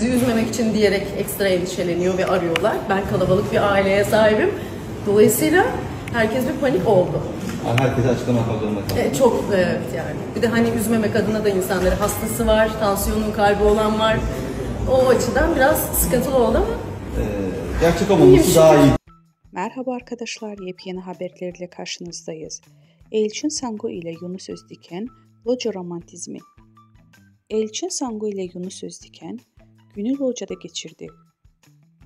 sizi üzmemek için diyerek ekstra endişeleniyor ve arıyorlar. Ben kalabalık bir aileye sahibim. Dolayısıyla herkes bir panik oldu. Herkese açıklama yapmak zorunda kaldı. Çok evet yani. Bir de hani üzmemek adına da insanları hastası var, tansiyonun kaybı olan var. O açıdan biraz sıkıntılı oldu ama. Gerçek olmaması daha iyi. Merhaba arkadaşlar, yepyeni haberlerle karşınızdayız. Elçin Sangu ile Yunus Özdiken, loca romantizmi. Elçin Sangu ile Yunus Özdiken, günü locada geçirdi.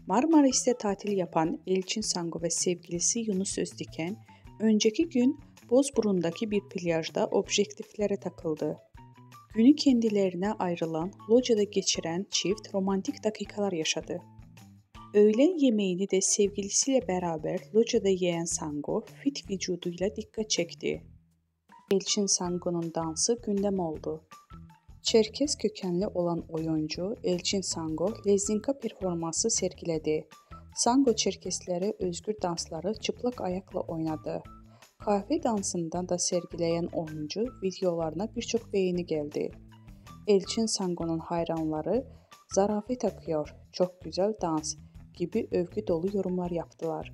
Marmaris'te tatil yapan Elçin Sangu ve sevgilisi Yunus Özdiken, önceki gün Bozburun'daki bir plajda objektiflere takıldı. Günü kendilerine ayrılan locada geçiren çift romantik dakikalar yaşadı. Öğlen yemeğini de sevgilisiyle beraber locada yiyen Sangu, fit vücuduyla dikkat çekti. Elçin Sangu'nun dansı gündem oldu. Çerkez kökenli olan oyuncu Elçin Sangu, lezinka performansı sergiledi. Sangu Çerkeslere özgür dansları çıplak ayakla oynadı. Kahve dansından da sergileyen oyuncu videolarına birçok beğeni geldi. Elçin Sangu'nun hayranları "Zarafet akıyor, çok güzel dans" gibi övgü dolu yorumlar yaptılar.